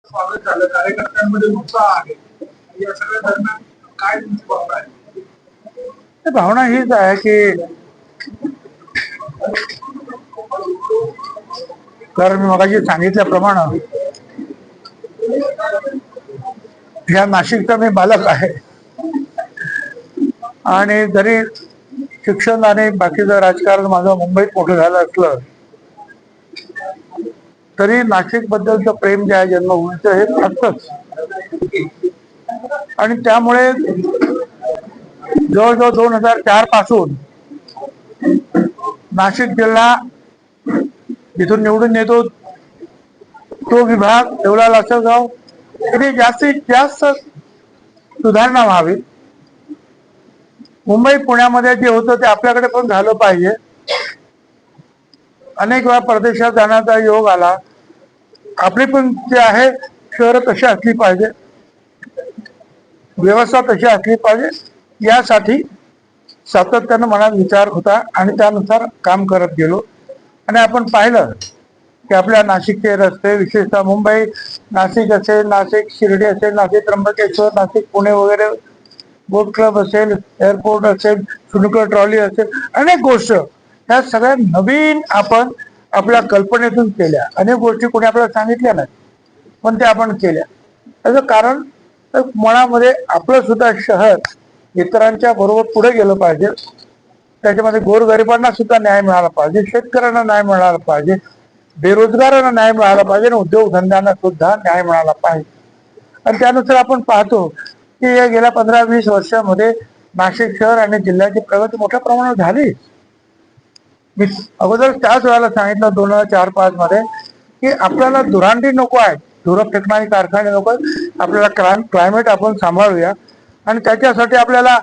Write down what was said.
स्वागत झालं, कार्यकर्त्यांमध्ये उत्साह आहे. या सगळ्या दरम्यान काय तुमची भावना आहे? भावना हीच आहे की कारण मी मगाशी सांगितल्याप्रमाणे ह्या नाशिकचा मी बालक आहे आणि जरी शिक्षण आणि बाकीचं राजकारण माझं मुंबईत मोठं झालं असलं तरी नाशिक बद्दलचं प्रेम जे आहे जन्मभूमीचं हे असतंच. आणि त्यामुळे जवळजवळ 2004 पासून नाशिक जिल्हा जिथून निवडून येतो तो विभाग येवला लासलगाव तरी जास्तीत जास्त सुधारणा व्हावी. मुंबई पुण्यामध्ये जे होतं ते आपल्याकडे पण झालं पाहिजे. अनेक वेळा परदेशात जाण्याचा योग आला. आपली पण जे आहे शहरं तशी असली पाहिजे, व्यवस्था तशी असली पाहिजे, यासाठी सातत्यानं मनात विचार होता आणि त्यानुसार काम करत गेलो. आणि आपण पाहिलं की आपल्या नाशिकचे रस्ते, विशेषतः मुंबई नाशिक असेल, नाशिक शिर्डी असेल, नाशिक त्र्यंबकेश्वर, नाशिक पुणे वगैरे, बोट क्लब असेल, एअरपोर्ट असेल, सुनुकर ट्रॉली असेल, अनेक गोष्ट ह्या सगळ्या नवीन आपण आपल्या कल्पनेतून केल्या. अनेक गोष्टी कोणी आपल्याला सांगितल्या नाही पण त्या आपण केल्या. त्याचं कारण मनामध्ये आपलं सुद्धा शहर इतरांच्या बरोबर पुढे गेलं पाहिजे. त्याच्यामध्ये गोरगरिबांना सुद्धा न्याय मिळाला पाहिजे, शेतकऱ्यांना न्याय मिळाला पाहिजे, बेरोजगारांना न्याय मिळाला पाहिजे आणि उद्योगधंद्यांना सुद्धा न्याय मिळाला पाहिजे. आणि त्यानुसार आपण पाहतो की या गेल्या 15-20 वर्षामध्ये नाशिक शहर आणि जिल्ह्याची प्रगती मोठ्या प्रमाणात झाली. मी अगोदर त्याच वेळेला सांगितलं 2004-05 मध्ये की आपल्याला धुरांडी नको आहे, धुरं फेकणारे कारखाने नको आहेत, आपल्याला क्लायमेट आपण सांभाळूया आणि त्याच्यासाठी आपल्याला